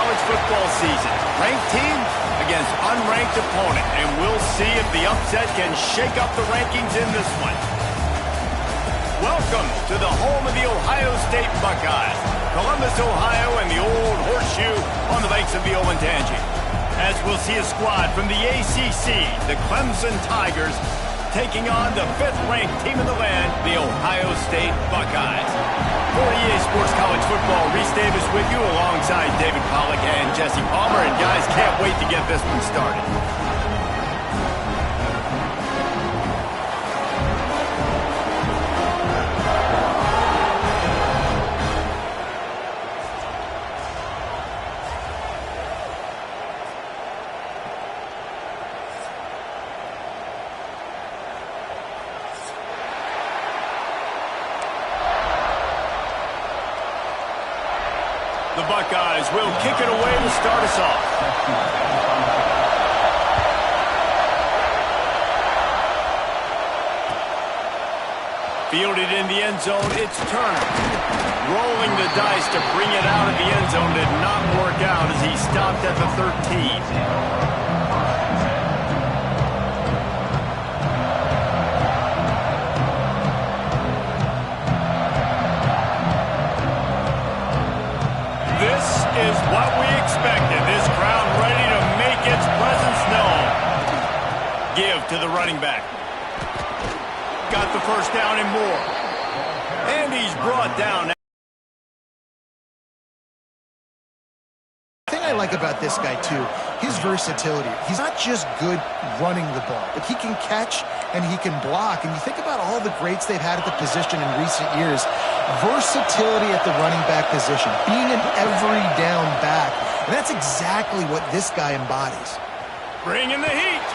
college football season. Ranked team against unranked opponent, and we'll see if the upset can shake up the rankings in this one. Welcome to the home of the Ohio State Buckeyes, Columbus, Ohio, and the old horseshoe on the banks of the Olentangy. As we'll see a squad from the ACC, the Clemson Tigers, taking on the 5th-ranked team in the land, the Ohio State Buckeyes. For EA Sports College Football, Reese Davis with you alongside David Pollack and Jesse Palmer. And guys, can't wait to get this one started. The Buckeyes will kick it away to start us off. Fielded in the end zone, it's Turner. Rolling the dice to bring it out of the end zone did not work out as he stopped at the 13. This is what we expected. This crowd ready to make its presence known. Give to the running back. Got the first down and more. And he's brought down. The thing I like about this guy, too, his versatility. He's not just good running the ball, but he can catch and he can block. And you think about all the greats they've had at the position in recent years. Versatility at the running back position, being an every down back. And that's exactly what this guy embodies. Bringing the heat.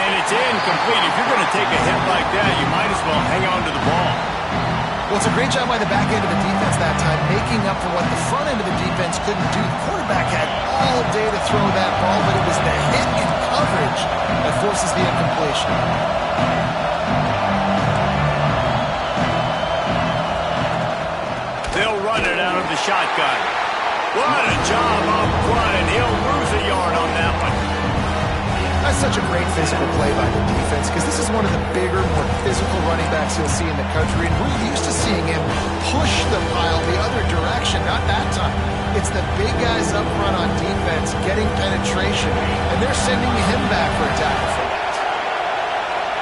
And it's incomplete. If you're going to take a hit like that, you might as well hang on to the ball. Well, it's a great job by the back end of the defense that time, making up for what the front end of the defense couldn't do. The quarterback had all day to throw that ball, but it was the hit and coverage that forces the incompletion. They'll run it out of the shotgun. What a job up front, and he'll lose a yard on that one. That's such a great physical play by the defense because this is one of the bigger, more physical running backs you'll see in the country, and we're used to seeing him push the pile the other direction. Not that time. It's the big guys up front on defense getting penetration, and they're sending him back for a tackle for that.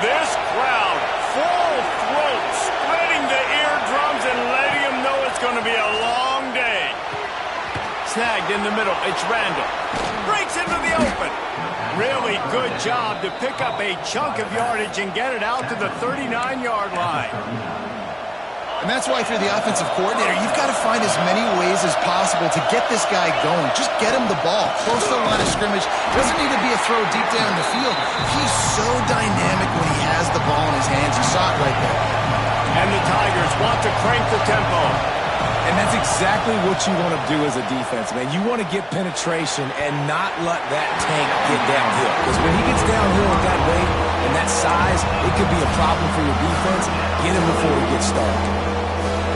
This crowd, full throat, spreading the eardrums and letting them know it's going to be a long day. Snagged in the middle, it's Randall. Breaks into the open. Really good job to pick up a chunk of yardage and get it out to the 39-yard line. And that's why, if you're the offensive coordinator, you've got to find as many ways as possible to get this guy going. Just get him the ball. Close to the line of scrimmage. Doesn't need to be a throw deep down the field. He's so dynamic when he has the ball in his hands. You saw it right there. And the Tigers want to crank the tempo. And that's exactly what you want to do as a defense, man. You want to get penetration and not let that tank get downhill. Because when he gets downhill with that weight and that size, it could be a problem for your defense. Get him before he gets started.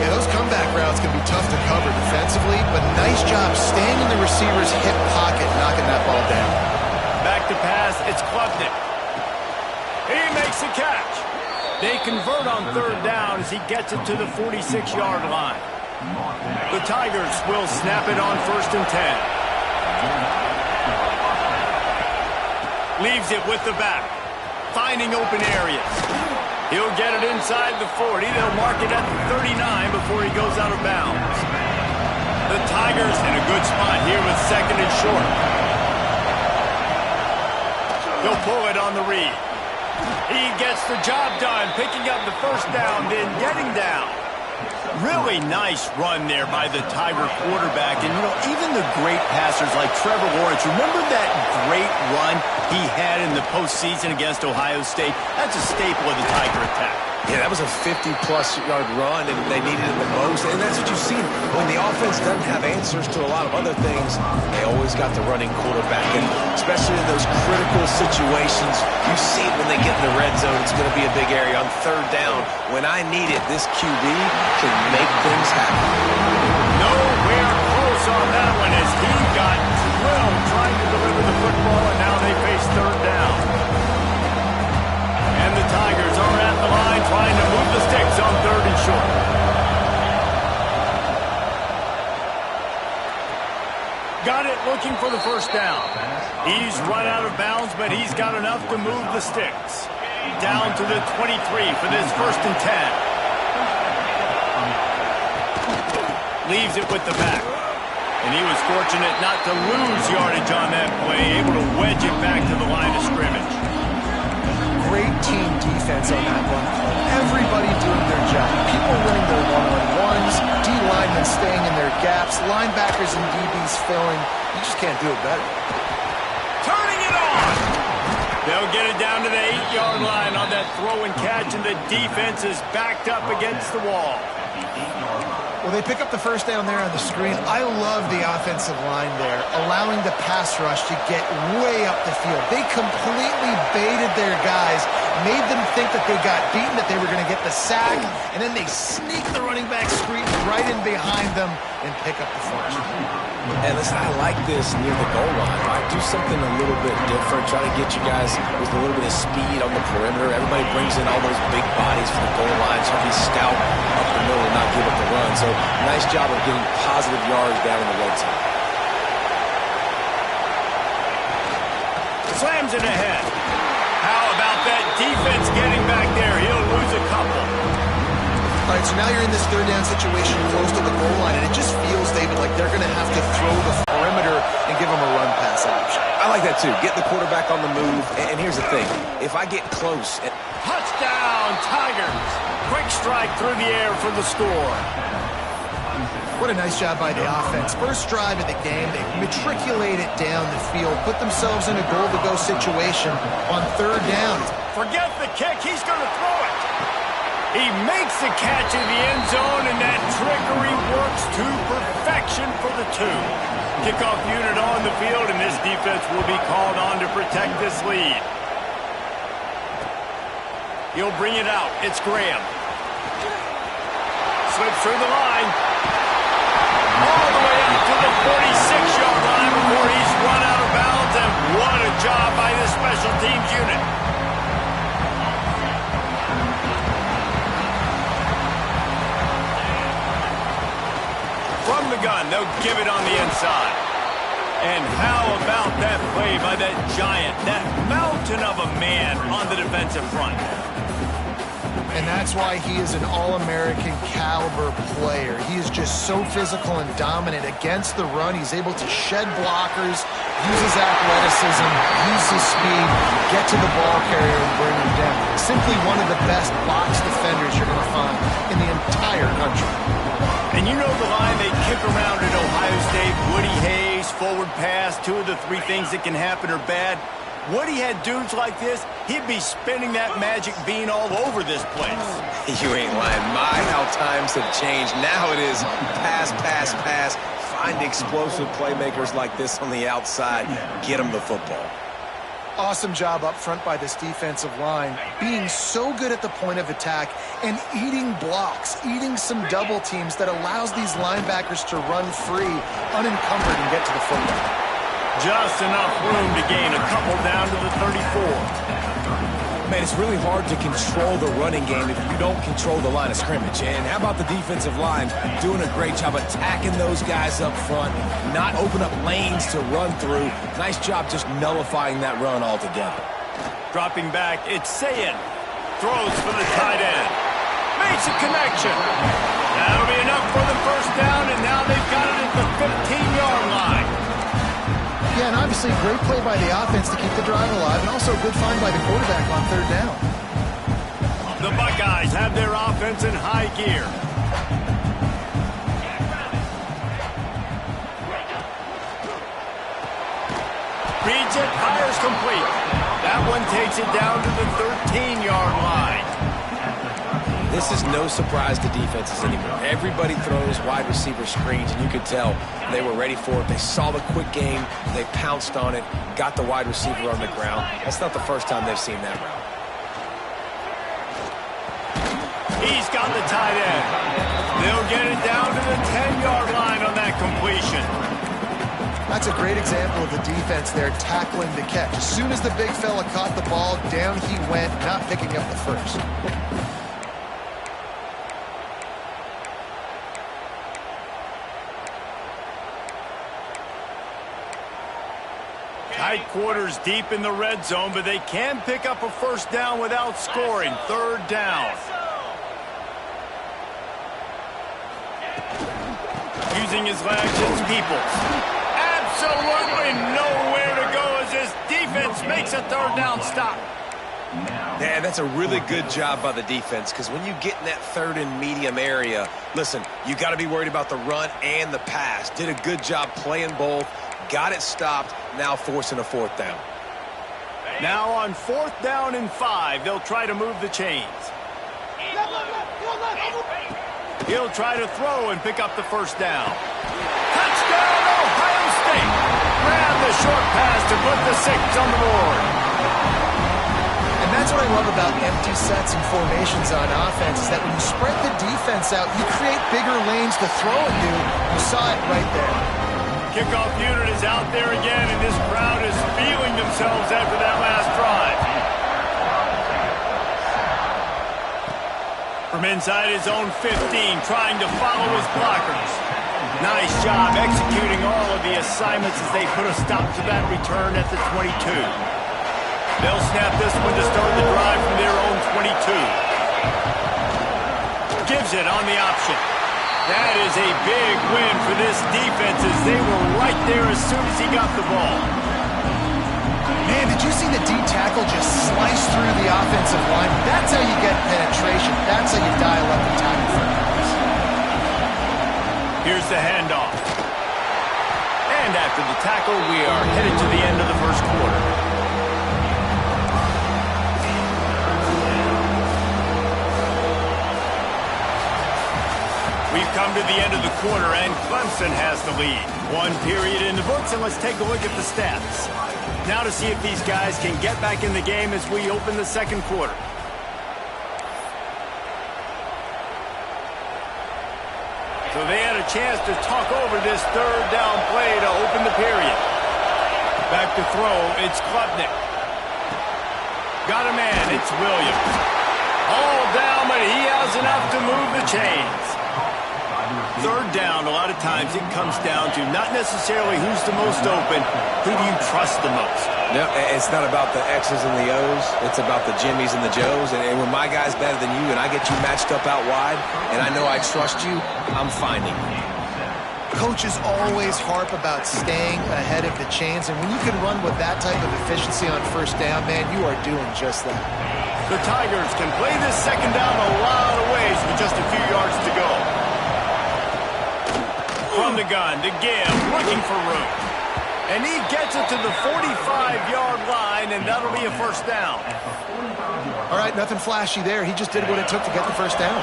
Yeah, those comeback routes can be tough to cover defensively, but nice job staying in the receiver's hip pocket, knocking that ball down. Back to pass, it's Klubnik. He makes the catch. They convert on 3rd down as he gets it to the 46-yard line. The Tigers will snap it on 1st and 10. Leaves it with the back. Finding open areas. He'll get it inside the 40. They'll mark it at the 39 before he goes out of bounds. The Tigers in a good spot here with 2nd and short. They'll pull it on the read. He gets the job done, picking up the 1st down, then getting down. Really nice run there by the Tiger quarterback. And, you know, even the great passers like Trevor Lawrence, remember that great run he had in the postseason against Ohio State? That's a staple of the Tiger attack. Yeah, that was a 50-plus yard run, and they needed it the most. And that's what you see. When the offense doesn't have answers to a lot of other things, they always got the running quarterback. And especially in those critical situations, you see it when they get in the red zone. It's going to be a big area. On 3rd down, when I need it, this QB can make things happen. Nowhere close on that one. got it looking for the first down. He's run out of bounds, but he's got enough to move the sticks. Down to the 23 for this 1st and 10. Leaves it with the back. And he was fortunate not to lose yardage on that play, able to wedge it back to the line of scrimmage. Great team defense on that run play. Everybody doing their job. People winning their one-on-ones, D-linemen staying in their gaps, linebackers and DBs filling. You just can't do it better. Turning it on! They'll get it down to the 8-yard line on that throw and catch, and the defense is backed up against the wall. Well, they pick up the first down there on the screen. I love the offensive line there, allowing the pass rush to get way up the field. They completely baited their guys, made them think that they got beaten, that they were going to get the sack, and then they sneak the running back screen right in behind them and pick up the first. And listen, I like this near the goal line, right? Do something a little bit different. Try to get you guys with a little bit of speed on the perimeter. Everybody brings in all those big bodies for the goal line. Try to be stout up the middle and not give up the run. So nice job of getting positive yards down in the red zone. Slams it ahead. How about that defense getting back there? He'll lose a couple. All right, so now you're in this 3rd down situation close to the goal line, and it just feels, David, like they're going to have to throw the perimeter and give them a run-pass option. I like that, too. Get the quarterback on the move. And here's the thing. If I get close... Touchdown, Tigers! Quick strike through the air for the score. What a nice job by the offense. First drive of the game, they matriculate it down the field, put themselves in a goal-to-go situation on 3rd down. Forget the kick. He's going to throw it. He makes the catch in the end zone, and that trickery works to perfection for the 2. Kickoff unit on the field, and this defense will be called on to protect this lead. He'll bring it out. It's Graham. Slips through the line. All the way out to the 46-yard line before he's run out of bounds, and what a job by this special teams unit. From the gun, they'll give it on the inside. And how about that play by that giant, that mountain of a man on the defensive front? And that's why he is an All-American caliber player. He is just so physical and dominant against the run. He's able to shed blockers, use his athleticism, use his speed, get to the ball carrier and bring him down. Simply one of the best box defenders you're going to find in the entire country. And you know the line they kick around at Ohio State, Woody Hayes, forward pass, 2 of the 3 things that can happen are bad. Woody had dudes like this, he'd be spinning that magic bean all over this place. You ain't lying. My, how times have changed. Now it is pass, pass, pass. Find explosive playmakers like this on the outside. Get them the football. Awesome job up front by this defensive line, being so good at the point of attack and eating blocks, eating some double teams that allows these linebackers to run free, unencumbered, and get to the football. Just enough room to gain a couple down to the 34. Man, it's really hard to control the running game if you don't control the line of scrimmage. And how about the defensive line doing a great job attacking those guys up front, not open up lanes to run through. Nice job just nullifying that run altogether. Dropping back, it's Sayin. Throws for the tight end. Makes a connection. That'll be enough for the first down, and now they've got it at the 15-yard line. Yeah, and obviously great play by the offense to keep the drive alive, and also a good find by the quarterback on 3rd down. The Buckeyes have their offense in high gear. Reads it, fires complete. That one takes it down to the 13-yard line. This is no surprise to defenses anymore. Everybody throws wide receiver screens, and you could tell they were ready for it. They saw the quick game. They pounced on it, got the wide receiver on the ground. That's not the first time they've seen that route. He's got the tight end. They'll get it down to the 10-yard line on that completion. That's a great example of the defense there tackling the catch. As soon as the big fella caught the ball, down he went, not picking up the first. Tight quarters deep in the red zone, but they can pick up a first down without scoring. Third down. Using his legs, it's Peoples. Absolutely nowhere to go as this defense makes a third down stop. Yeah, that's a really good job by the defense, because when you get in that third and medium area, listen, you got to be worried about the run and the pass. Did a good job playing both, got it stopped, now forcing a fourth down. Now on 4th down and 5, they'll try to move the chains. He'll try to throw and pick up the first down. Touchdown, Ohio State! Grab the short pass to put the 6 on the board. And that's what I love about empty sets and formations on offense, is that when you spread the defense out, you create bigger lanes to throw into. You saw it right there. Kickoff unit is out there again, and this crowd is feeling themselves after that last drive. From inside his own 15, trying to follow his blockers. Nice job executing all of the assignments as they put a stop to that return at the 22. They'll snap this one to start the drive from their own 22. Gives it on the option. That is a big win for this defense, as they were right there as soon as he got the ball. Man, did you see the D tackle just slice through the offensive line? That's how you get penetration. That's how you dial up the tackle for guys. Here's the handoff. And after the tackle, we are headed to the end of the first quarter. We've come to the end of the quarter, and Clemson has the lead. 1 period in the books, and let's take a look at the stats. Now to see if these guys can get back in the game as we open the second quarter. So they had a chance to talk over this third down play to open the period. Back to throw, it's Klubnik. Got a man, it's Williams. All down, but he has enough to move the chains. Third down, a lot of times it comes down to not necessarily who's the most open, who do you trust the most? No, it's not about the X's and the O's. It's about the Jimmies and the Joes. And when my guy's better than you and I get you matched up out wide and I know I trust you, I'm finding you. Coaches always harp about staying ahead of the chains, and when you can run with that type of efficiency on first down, man, you are doing just that. The Tigers can play this second down a lot of ways with just a few yards to go. From the gun to give, looking for room. And he gets it to the 45-yard line, and that'll be a first down. All right, nothing flashy there. He just did what it took to get the first down.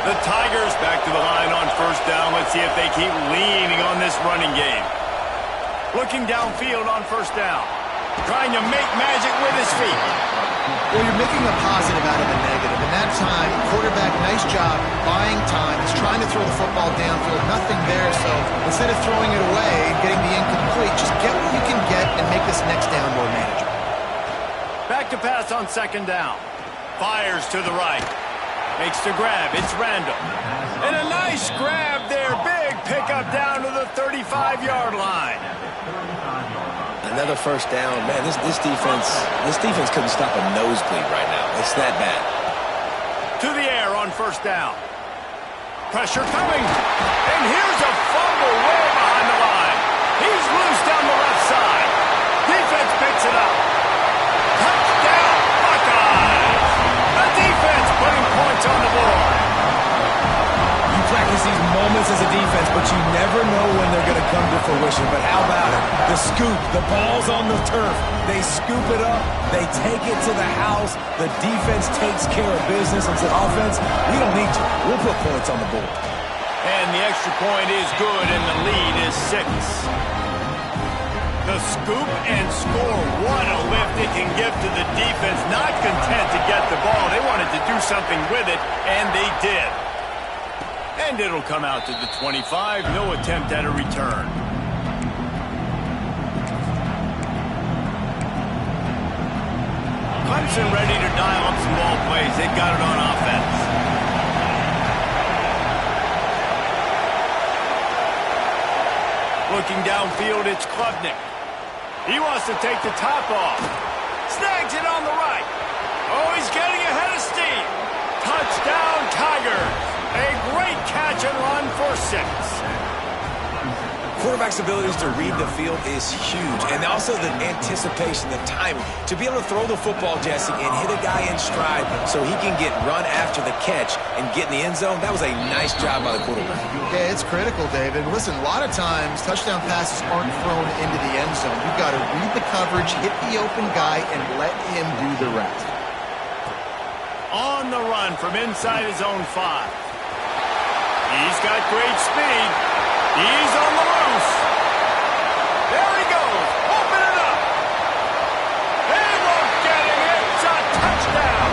The Tigers back to the line on first down. Let's see if they keep leaning on this running game. Looking downfield on first down. Trying to make magic with his feet. Well, you're making a positive out of a negative. And that time, quarterback, nice job, buying time. He's trying to throw the football downfield. Nothing there, so instead of throwing it away and getting the incomplete, just get what you can get and make this next down more manageable. Back to pass on second down. Fires to the right. Makes the grab. It's Randall. And a nice grab there. Big pickup down to the 35-yard line. Another first down. Man, this defense couldn't stop a nosebleed right now. It's that bad. To the air on first down. Pressure coming. And here's a fumble way behind the line. He's loose down the left side. Defense picks it up. Touchdown, Buckeyes. The defense putting points on the board. You practice these moments as a defense, but you never know when they're going to come to fruition. But how about it? The scoop, the ball's on the turf. They scoop it up. They take it to the house. The defense takes care of business and says, offense, we don't need you. We'll put points on the board. And the extra point is good, and the lead is 6. The scoop and score. What a lift it can give to the defense. Not content to get the ball. They wanted to do something with it, and they did. And it'll come out to the 25. No attempt at a return. Clemson ready to dial up some ball plays. They got it on offense. Looking downfield, it's Klubnik. He wants to take the top off. Snags it on the right. Oh, he's getting ahead of steam. Touchdown, Tigers. A great catch and run for 6. Quarterback's abilities to read the field is huge, and also the anticipation, the timing. To be able to throw the football, Jesse, and hit a guy in stride so he can get run after the catch and get in the end zone, that was a nice job by the quarterback. Yeah, it's critical, David. Listen, a lot of times touchdown passes aren't thrown into the end zone. You've got to read the coverage, hit the open guy, and let him do the rest. On the run from inside his own 5. He's got great speed. He's on the loose. There he goes. Open it up. They won't get him. It's a touchdown.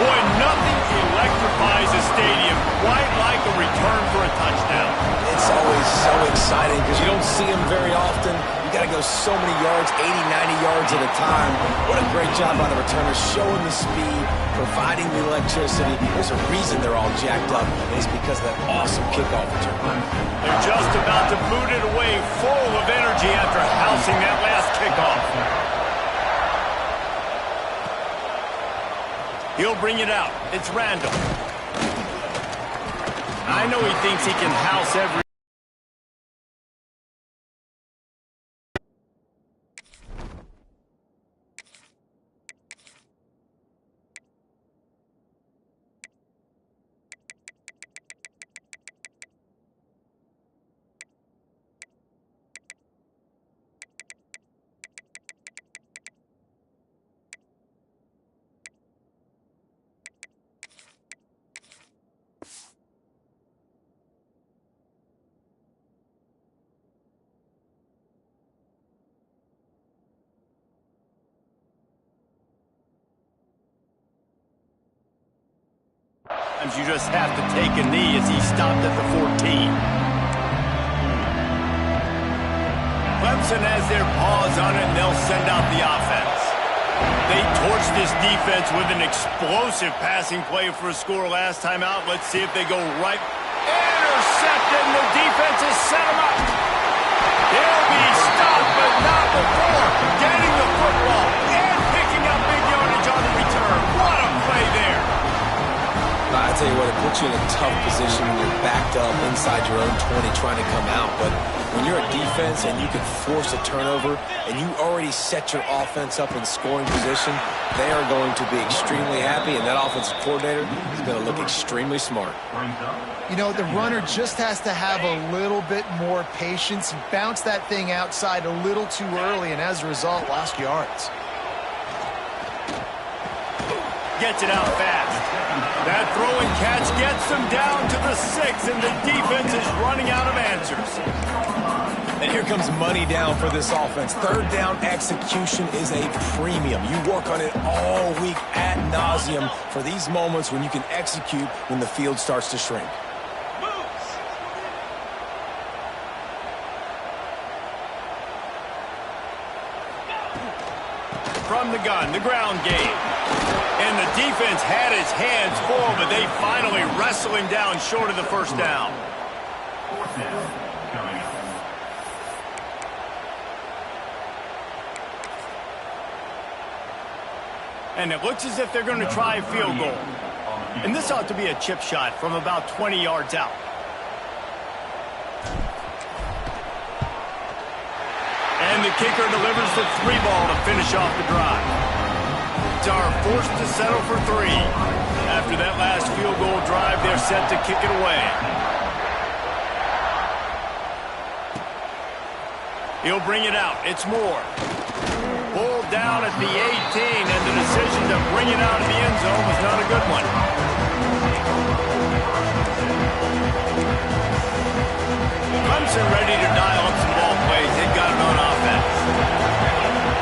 Boy, nothing electrifies a stadium quite like a return for a touchdown. It's always so exciting because you don't see them very often. You got to go so many yards, 80, 90 yards at a time. What a great job by the returners, showing the speed, providing the electricity. There's a reason they're all jacked up, and it's because of that awesome kickoff return. They're just about to boot it away, full of energy after housing that last kickoff. He'll bring it out. It's Randall. I know he thinks he can house every... Sometimes you just have to take a knee as he stopped at the 14. Clemson has their paws on it, and they'll send out the offense. They torched this defense with an explosive passing play for a score last time out. Let's see if they go right. Intercepted, and the defense has set him up. He'll be stopped, but not before getting the football and picking up big yardage on the return. What a play there. I tell you what, it puts you in a tough position when you're backed up inside your own 20 trying to come out. But when you're a defense and you can force a turnover and you already set your offense up in scoring position, they are going to be extremely happy, and that offensive coordinator is going to look extremely smart. You know, the runner just has to have a little bit more patience. He bounced that thing outside a little too early, and as a result, lost yards. Gets it out fast. That throw and catch gets them down to the 6, and the defense is running out of answers. And here comes money down for this offense. Third down execution is a premium. You work on it all week ad nauseum for these moments when you can execute when the field starts to shrink. From the gun, the ground game. And the defense had his hands full, but they finally wrestle him down short of the first down. And it looks as if they're going to try a field goal. And this ought to be a chip shot from about 20 yards out. And the kicker delivers the 3-ball to finish off the drive. Are forced to settle for 3. After that last field goal drive, they're set to kick it away. He'll bring it out. It's Moore. Pulled down at the 18, and the decision to bring it out of the end zone was not a good one. Clemson ready to dial up some ball plays. They've got it on offense.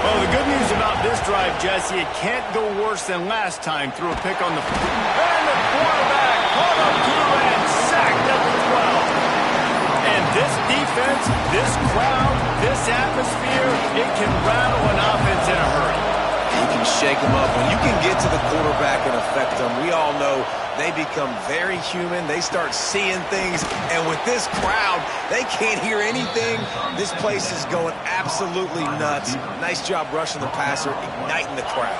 Well, the good news about this drive, Jesse, it can't go worse than last time through a pick on the... And the quarterback caught up to and sacked at the 12. And this defense, this crowd, this atmosphere, it can rattle an offense in a hurry. He can shake them up. When you can get to the quarterback and affect them, we all know they become very human. They start seeing things, and with this crowd, they can't hear anything. This place is going absolutely nuts. Nice job rushing the passer, igniting the crowd.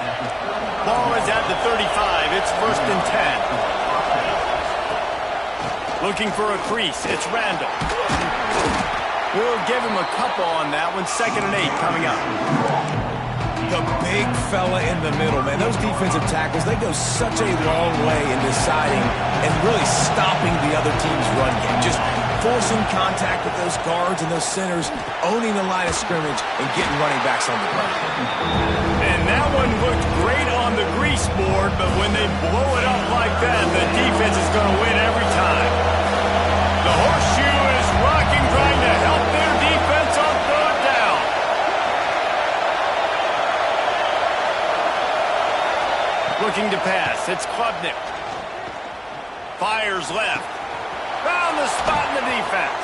Ball is at the 35. It's 1st and 10. Looking for a crease. It's Randall. We'll give him a couple on that one. 2nd and 8 coming up. The big fella in the middle, man. Those defensive tackles, they go such a long way in deciding and really stopping the other team's run game. Just forcing contact with those guards and those centers, owning the line of scrimmage, and getting running backs on the ground. And that one looked great on the grease board, but when they blow it up like that, the defense is going to win every time. The horseshoe is rocking, trying to help their defense on 3rd down. Looking to pass. It's Klubnik. Fires left. Found the spot in the defense.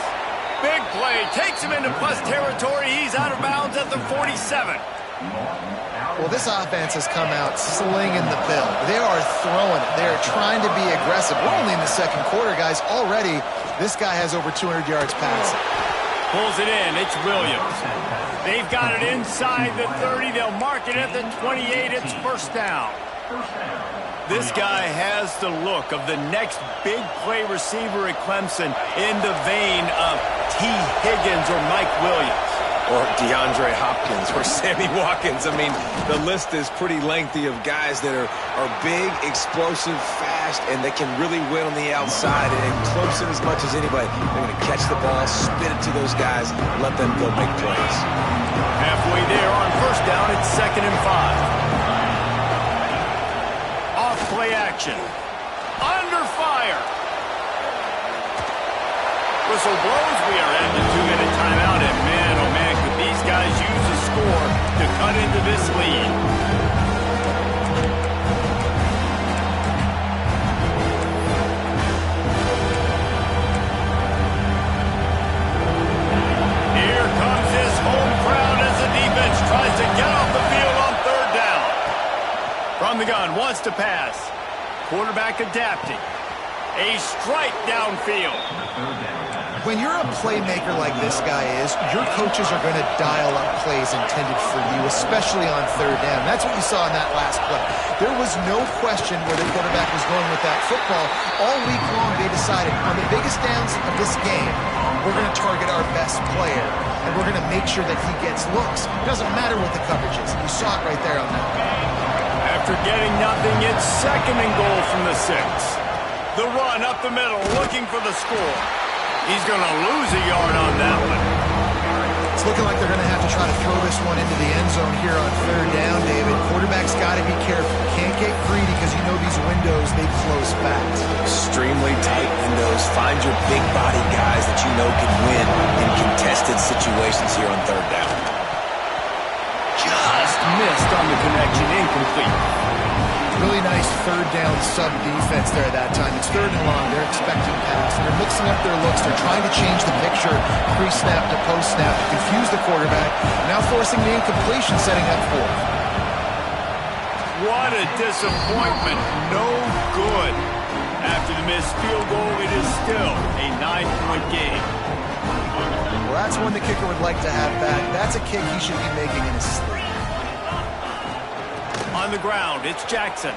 Big play. Takes him into plus territory. He's out of bounds at the 47. Well, this offense has come out slinging the pill. They are throwing it. They are trying to be aggressive. We're only in the 2nd quarter, guys. Already, this guy has over 200 yards passing. Pulls it in. It's Williams. They've got it inside the 30. They'll mark it at the 28. It's 1st down. This guy has the look of the next big play receiver at Clemson in the vein of T. Higgins or Mike Williams. Or DeAndre Hopkins or Sammy Watkins. I mean, the list is pretty lengthy of guys that are big, explosive, fast, and they can really win on the outside. And Clemson, as much as anybody, they're going to catch the ball, spit it to those guys, and let them go make plays. Halfway there on 1st down, it's 2nd and 5. Play action. Under fire. Whistle blows. We are at the 2-minute timeout. And man, oh man, could these guys use a score to cut into this lead. Here comes his home crowd as the defense tries to get off the field on 3rd down. From the gun, wants to pass. Quarterback adapting. A strike downfield. When you're a playmaker like this guy is, your coaches are going to dial up plays intended for you, especially on 3rd down. That's what you saw in that last play. There was no question where the quarterback was going with that football. All week long, they decided on the biggest downs of this game, we're going to target our best player, and we're going to make sure that he gets looks. It doesn't matter what the coverage is. You saw it right there on that play. After getting nothing, it's 2nd and goal from the 6. The run up the middle, looking for the score. He's going to lose a yard on that one. It's looking like they're going to have to try to throw this one into the end zone here on 3rd down, David. Quarterback's got to be careful. Can't get greedy because you know these windows, they close fast. Extremely tight windows. Find your big body guys that you know can win in contested situations here on 3rd down. Just missed on the connection. Incomplete. Really nice 3rd down sub defense there at that time. It's 3rd and long. They're expecting pass. They're mixing up their looks. They're trying to change the picture pre-snap to post-snap to confuse the quarterback. Now forcing the incompletion, setting up 4th. What a disappointment. No good. After the missed field goal, it is still a 9-point game. Well, that's one the kicker would like to have back. That's a kick he should be making in his sleep. On the ground, it's Jackson.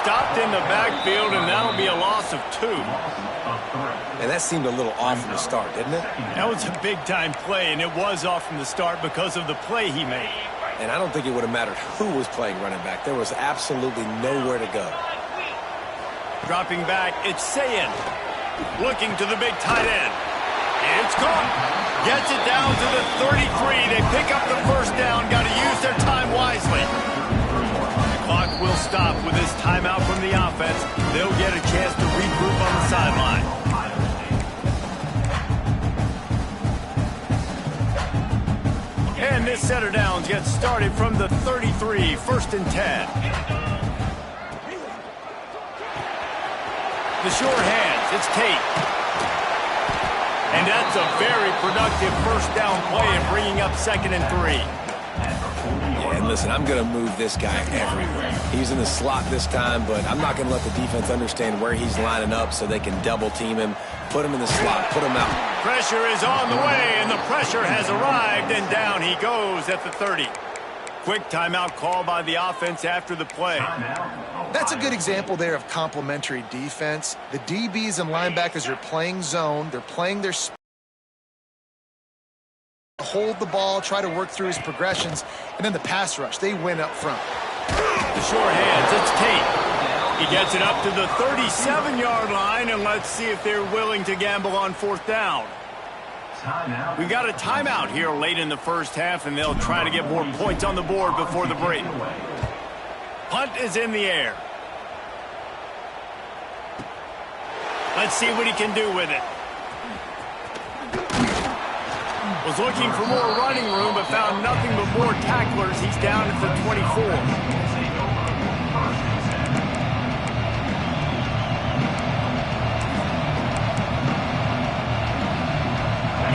Stopped in the backfield, and that'll be a loss of 2. And that seemed a little off from the start, didn't it? That was a big-time play, and it was off from the start because of the play he made. And I don't think it would have mattered who was playing running back. There was absolutely nowhere to go. Dropping back, it's Sayin. Looking to the big tight end. It's Cook. Gets it down to the 33. They pick up the 1st down. Got to use their time wisely. The clock will stop with this timeout from the offense. They'll get a chance to regroup on the sideline. And this set of downs gets started from the 33, 1st and 10. The short hands, it's Tate. And that's a very productive 1st down play and bringing up 2nd and 3. Yeah, and listen, I'm going to move this guy everywhere. He's in the slot this time, but I'm not going to let the defense understand where he's lining up so they can double team him, put him in the slot, put him out. Pressure is on the way, and the pressure has arrived, and down he goes at the 30. Quick timeout call by the offense after the play. That's a good example there of complementary defense. The DBs and linebackers are playing zone. They're playing their hold the ball, try to work through his progressions, and then the pass rush. They win up front. The short hands, it's Tate. He gets it up to the 37-yard line, and let's see if they're willing to gamble on fourth down. We've got a timeout here late in the first half, and they'll try to get more points on the board before the break. Punt is in the air. Let's see what he can do with it. Was looking for more running room, but found nothing but more tacklers. He's down at the 24.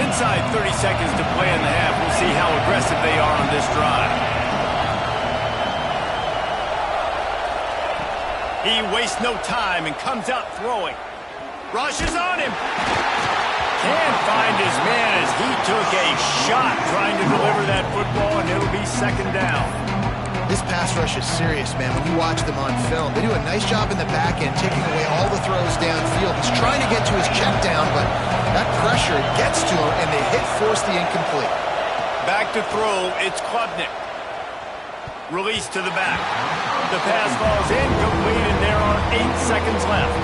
Inside 30 seconds to play in the half. We'll see how aggressive they are on this drive. He wastes no time and comes out throwing. Rushes on him. Can't find his man as he took a shot trying to deliver that football, and it'll be second down. This pass rush is serious, man. When you watch them on film, they do a nice job in the back end, taking away all the throws downfield. He's trying to get to his check down, but that pressure gets to him, and they force the incomplete. Back to throw, it's Klubnik. Release to the back. The pass falls incomplete, and there are 8 seconds left.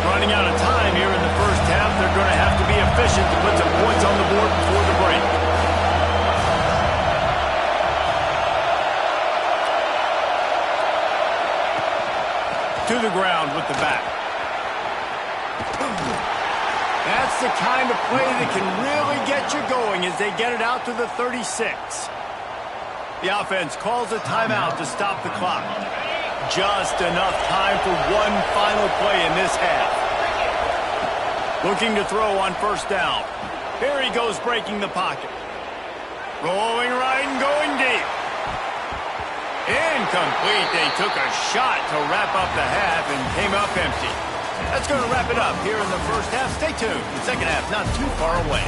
Running out of time here in the first half. They're going to have to be efficient to put some points on the board before the break. To the ground with the back. That's the kind of play that can really get you going as they get it out to the 36. The offense calls a timeout to stop the clock. Just enough time for one final play in this half. Looking to throw on first down. Here he goes, breaking the pocket. Rolling right and going deep. Incomplete. They took a shot to wrap up the half and came up empty. That's going to wrap it up here in the first half. Stay tuned. The second half not too far away.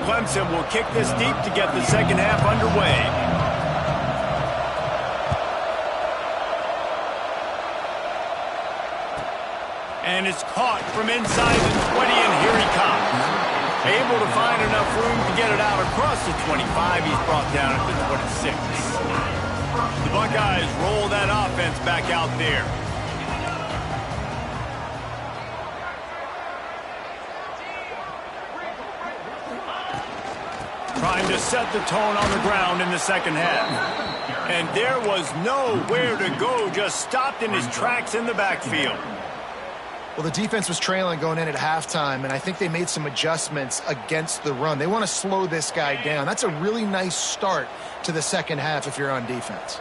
Clemson will kick this deep to get the second half underway. And it's caught from inside the 20, and here he comes. Able to find enough room to get it out across the 25. He's brought down at the 26. The Buckeyes roll that offense back out there. Trying to set the tone on the ground in the second half. And there was nowhere to go, just stopped in his tracks in the backfield. Well, the defense was trailing going in at halftime, and I think they made some adjustments against the run. They want to slow this guy down. That's a really nice start to the second half if you're on defense.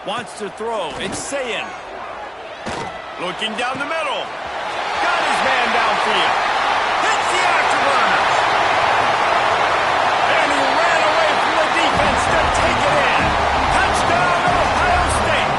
Wants to throw. It's Sayin. Looking down the middle. Got his man downfield. Hits the afterburner. And he ran away from the defense to take it in. Touchdown, Ohio State.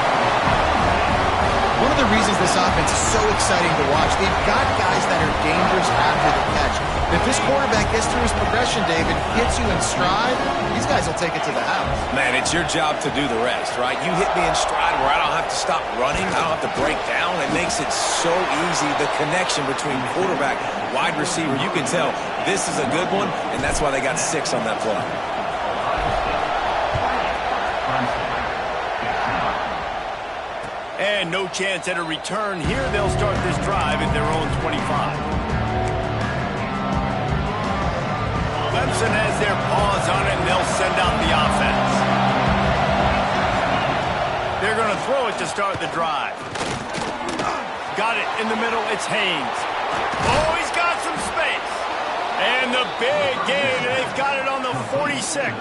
One of the reasons this offense is so exciting to watch, they've got guys that are dangerous after the catch. If this quarterback gets through his progression, David, hits you in stride, these guys will take it to the house. Man, it's your job to do the rest, right? You hit me in stride where I don't have to stop running. I don't have to break down. It makes it so easy. The connection between quarterback, wide receiver, you can tell this is a good one, and that's why they got 6 on that play. And no chance at a return here. They'll start this drive at their own 25. Clemson has their paws on it, and they'll send out the offense. They're going to throw it to start the drive. Got it in the middle. It's Haynes. Oh, he's got some space. And the big gain, and they've got it on the 46.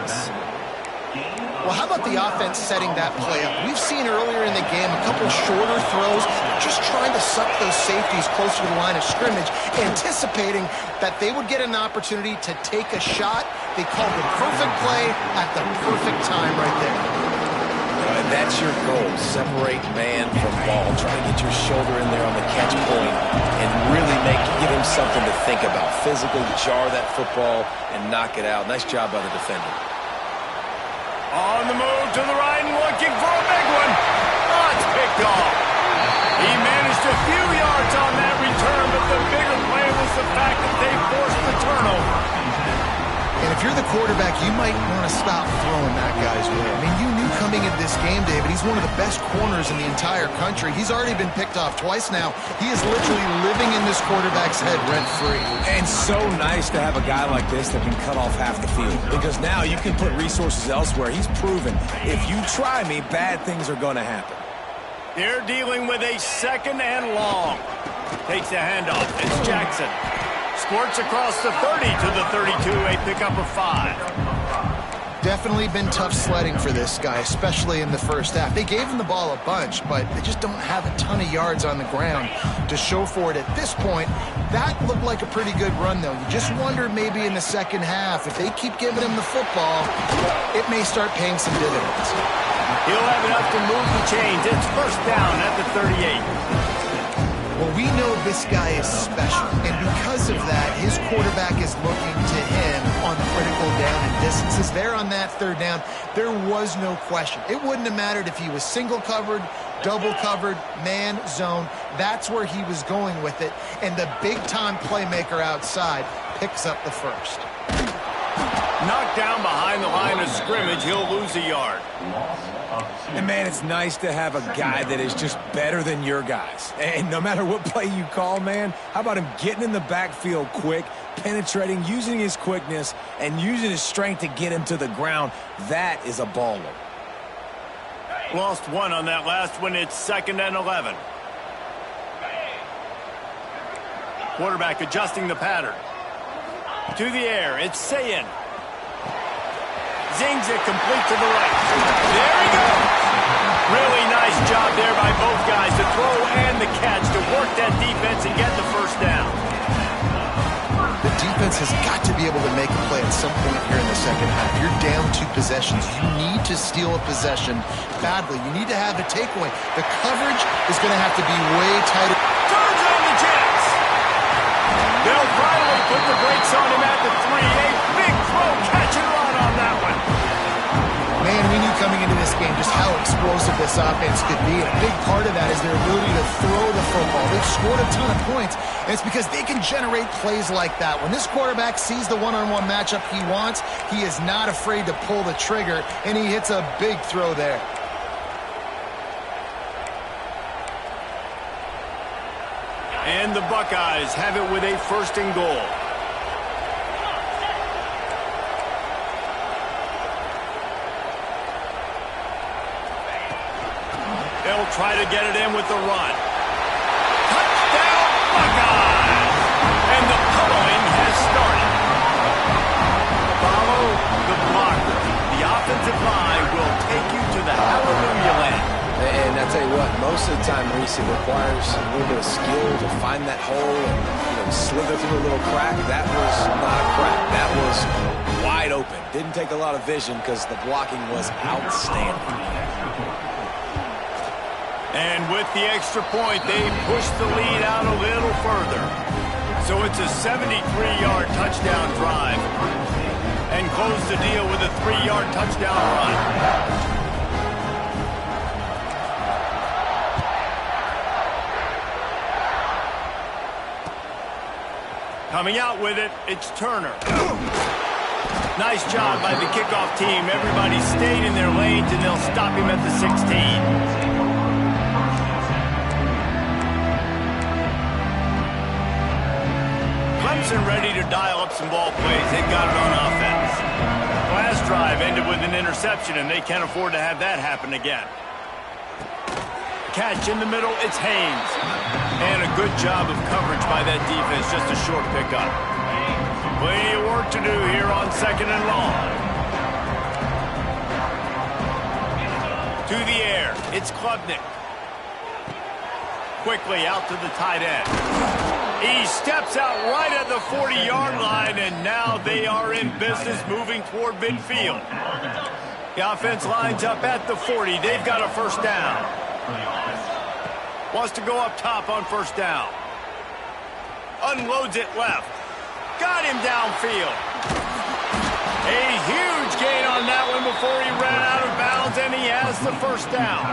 Well, how about the offense setting that play up? We've seen earlier in the game a couple shorter throws, just trying to suck those safeties closer to the line of scrimmage, anticipating that they would get an opportunity to take a shot. They called the perfect play at the perfect time right there. That's your goal. Separate man from ball. Try to get your shoulder in there on the catch point and really give him something to think about. Physically jar that football and knock it out. Nice job by the defender. On the move to the right and looking for a big one. Oh, it's picked off. He managed a few yards on that return, but the bigger play was the fact that they forced the turnover. And if you're the quarterback, you might want to stop throwing that guy's way. I mean, you knew coming into this game, David, he's one of the best corners in the entire country. He's already been picked off twice now. He is literally living in this quarterback's head rent-free. And so nice to have a guy like this that can cut off half the field. Because now you can put resources elsewhere. He's proven, if you try me, bad things are going to happen. They're dealing with a 2nd and long. Takes the handoff. It's Jackson. Squirts across the 30 to the 32, a pickup of 5. Definitely been tough sledding for this guy, especially in the first half. They gave him the ball a bunch, but they just don't have a ton of yards on the ground to show for it at this point. That looked like a pretty good run, though. You just wonder maybe in the second half, if they keep giving him the football, it may start paying some dividends. He'll have enough to move the chains. It's first down at the 38. Well, we know this guy is special, and because of that, his quarterback is looking to him on critical down and distances. There on that 3rd down, there was no question. It wouldn't have mattered if he was single covered, double covered, man, zone. That's where he was going with it, and the big-time playmaker outside picks up the first. Knocked down behind the line of scrimmage, he'll lose a yard. And, man, it's nice to have a guy that is just better than your guys. And no matter what play you call, man, how about him getting in the backfield quick, penetrating, using his quickness, and using his strength to get him to the ground? That is a baller. Lost 1 on that last one. It's 2nd and 11. Quarterback adjusting the pattern. To the air, it's Sayin. Zings it complete to the right. There he goes. Really nice job there by both guys to throw and the catch to work that defense and get the first down. The defense has got to be able to make a play at some point here in the second half. You're down 2 possessions. You need to steal a possession badly. You need to have a takeaway. The coverage is going to have to be way tighter. Turns on the Jets. They'll finally put the brakes on him at the 3. A big throw, catch and run on that one. Man, we knew coming into this game just how explosive this offense could be. And a big part of that is their ability to throw the football. They've scored a ton of points, and it's because they can generate plays like that. When this quarterback sees the one-on-one matchup he wants, he is not afraid to pull the trigger, and he hits a big throw there. And the Buckeyes have it with a 1st and goal. They'll try to get it in with the run. Touchdown, Buckeyes! And the pummeling has started. Follow the blocker. The offensive line will take you to the hallelujah land. And I tell you what, most of the time, Reese, it requires a little bit of skill to find that hole and slither through a little crack. That was not a crack. That was wide open. Didn't take a lot of vision because the blocking was outstanding. And with the extra point, they push the lead out a little further. So it's a 73-yard touchdown drive. And close the deal with a 3-yard touchdown run. Coming out with it, it's Turner. Nice job by the kickoff team. Everybody stayed in their lanes, and they'll stop him at the 16. Clemson ready to dial up some ball plays. They've got it on offense. Last drive ended with an interception, and they can't afford to have that happen again. Catch in the middle, it's Haynes. And a good job of coverage by that defense, just a short pickup. Plenty of work to do here on 2nd and long. To the air, it's Klubnik. Quickly out to the tight end. He steps out right at the 40-yard line, and now they are in business moving toward midfield. The offense lines up at the 40. They've got a first down. Wants to go up top on first down. Unloads it left. Got him downfield. A huge gain on that one before he ran out of bounds, and he has the first down.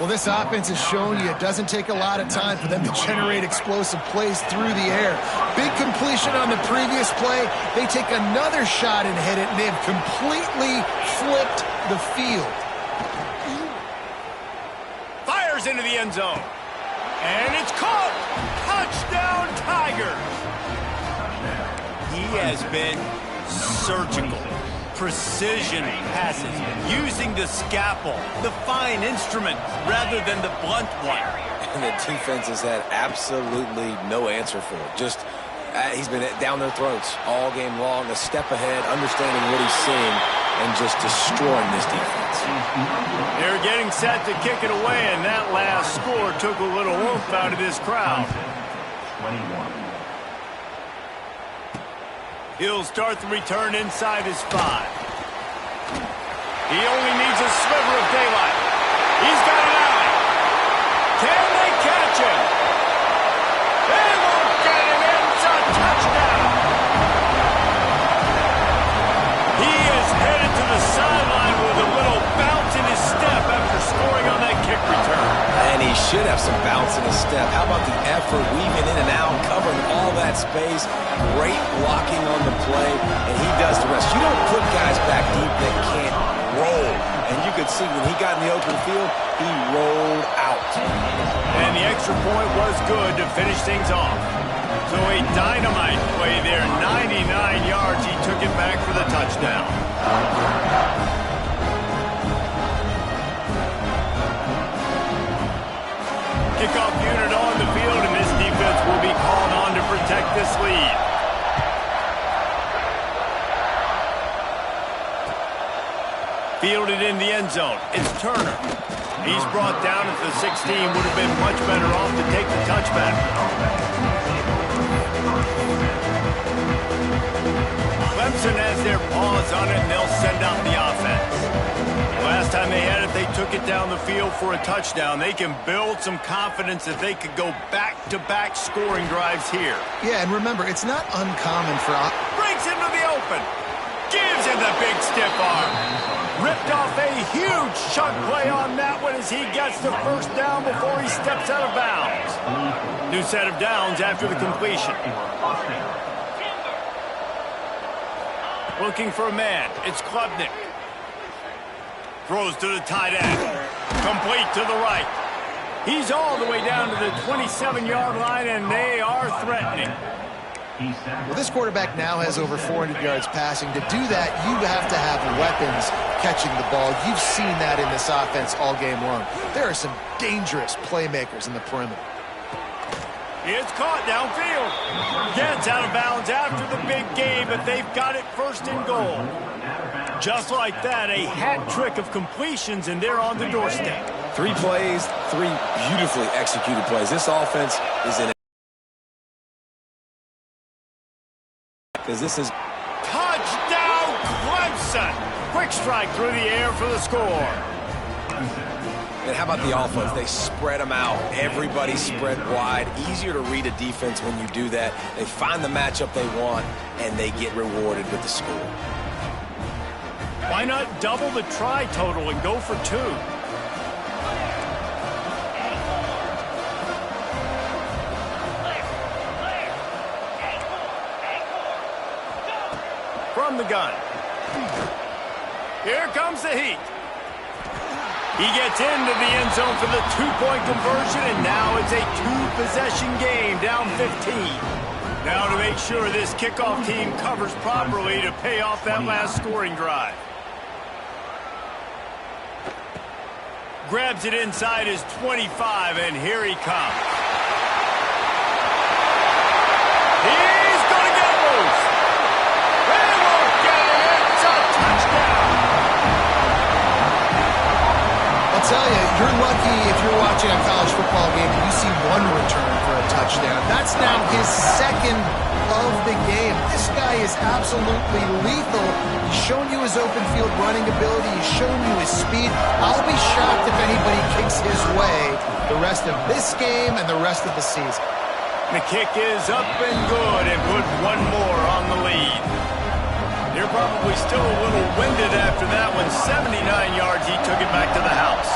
Well, this offense has shown you it doesn't take a lot of time for them to generate explosive plays through the air. Big completion on the previous play. They take another shot and hit it, and they've completely flipped the field. Fires into the end zone. And it's caught. Touchdown, Tigers. He has been surgical. Precision passes, using the scalpel, the fine instrument, rather than the blunt one. And the defense has had absolutely no answer for it. Just, he's been down their throats all game long, a step ahead, understanding what he's seeing, and just destroying this defense. They're getting set to kick it away, and that last score took a little oomph out of this crowd. 21. He'll start the return inside his 5. He only needs a sliver of daylight. He's got an eye. Can they catch him? They won't get him. It's a touchdown. He is headed to the sideline with a little bounce in his step after scoring on that kick return. And he should have some bounce in his step. How about the effort, weaving in and out, covering all that space, great blocking on the play, and he does the rest. You don't put guys back deep that can't roll. And you could see when he got in the open field, he rolled out. And the extra point was good to finish things off. So a dynamite play there, 99 yards. He took it back for the touchdown. Kickoff unit on the field, and this defense will be called on to protect this lead. Fielded in the end zone. It's Turner. He's brought down at the 16. Would have been much better off to take the touchback. Clemson has their paws on it, and they'll send out the offense. Last time they had it, they took it down the field for a touchdown. They can build some confidence that they could go back-to-back scoring drives here. Yeah, and remember, it's not uncommon for... Breaks into the open. Gives him the big stiff arm. Ripped off a huge chunk play on that one as he gets the first down before he steps out of bounds. New set of downs after the completion. Looking for a man. It's Klubnik. Throws to the tight end. Complete to the right. He's all the way down to the 27-yard line, and they are threatening. Well, this quarterback now has over 400 yards passing. To do that, you have to have weapons catching the ball. You've seen that in this offense all game long. There are some dangerous playmakers in the perimeter. It's caught downfield. Gets out of bounds after the big game, but they've got it first and goal. Just like that, a hat trick of completions, and they're on the doorstep. 3 plays, 3 beautifully executed plays. This offense is in because this is touchdown Clemson. Quick strike through the air for the score. And how about the offense? They spread them out. Everybody spread wide. Easier to read a defense when you do that. They find the matchup they want, and they get rewarded with the score. Why not double the try total and go for 2? From the gun. Here comes the heat. He gets into the end zone for the 2-point conversion, and now it's a 2-possession game, down 15. Now to make sure this kickoff team covers properly to pay off that last scoring drive. Grabs it inside his 25, and here he comes. He's going to get loose. watching a college football game and you see one return for a touchdown, that's now his second of the game. This guy is absolutely lethal. He's shown you his open field running ability. He's shown you his speed. I'll be shocked if anybody kicks his way the rest of this game and the rest of the season. The kick is up and good and put one more on the lead. You're probably still a little winded after that one. 79 yards, he took it back to the house.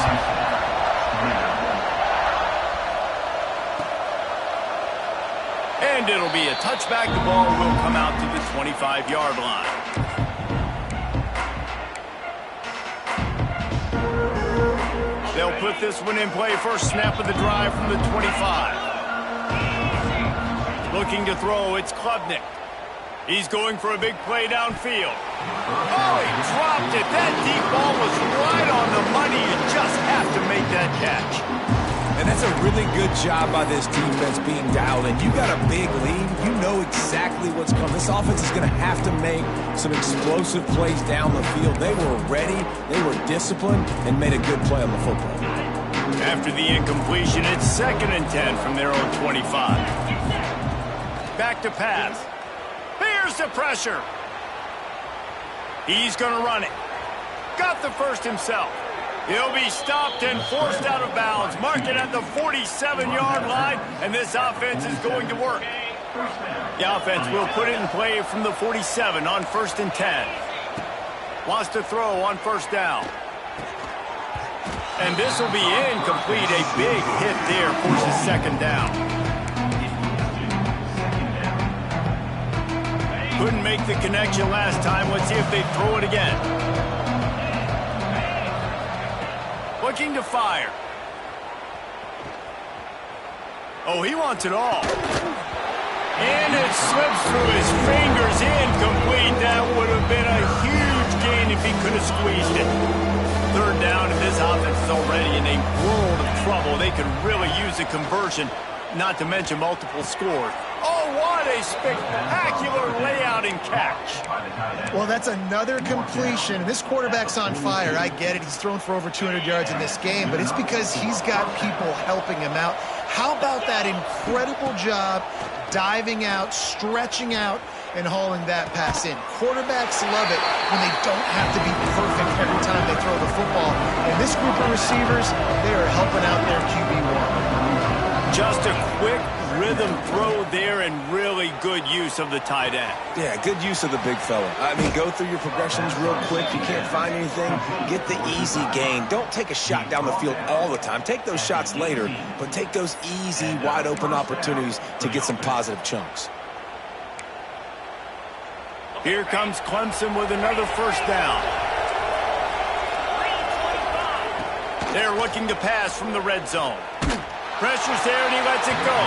And it'll be a touchback. The ball will come out to the 25-yard line. They'll put this one in play. First snap of the drive from the 25. Looking to throw, it's Klubnik. He's going for a big play downfield. Oh, he dropped it. That deep ball was right on the money. You just have to make that catch. And that's a really good job by this defense being dialed in. You got a big lead. You know exactly what's coming. This offense is going to have to make some explosive plays down the field. They were ready, they were disciplined, and made a good play on the football. After the incompletion, it's 2nd and 10 from their own 25. Back to pass. Here's the pressure. He's going to run it. Got the first himself. He'll be stopped and forced out of bounds. Mark it at the 47-yard line, and this offense is going to work. The offense will put it in play from the 47 on 1st and 10. Wants to throw on 1st down. And this will be incomplete. A big hit there forces 2nd down. Couldn't make the connection last time. Let's see if they throw it again. Looking to fire. Oh, he wants it all. And it slips through his fingers. Incomplete. That would have been a huge gain if he could have squeezed it. 3rd down, and this offense is already in a world of trouble. They could really use a conversion, not to mention multiple scores. Oh, what a spectacular layout and catch. Well, that's another completion. This quarterback's on fire. I get it. He's thrown for over 200 yards in this game, but it's because he's got people helping him out. How about that incredible job diving out, stretching out, and hauling that pass in? Quarterbacks love it when they don't have to be perfect every time they throw the football. And this group of receivers, they are helping out their QB1. Just a quick rhythm throw there and really good use of the tight end. Yeah, good use of the big fella. I mean, go through your progressions real quick. You can't find anything, get the easy gain. Don't take a shot down the field all the time. Take those shots later, but take those easy, wide-open opportunities to get some positive chunks. Here comes Clemson with another 1st down. They're looking to pass from the red zone. Pressure's there, and he lets it go.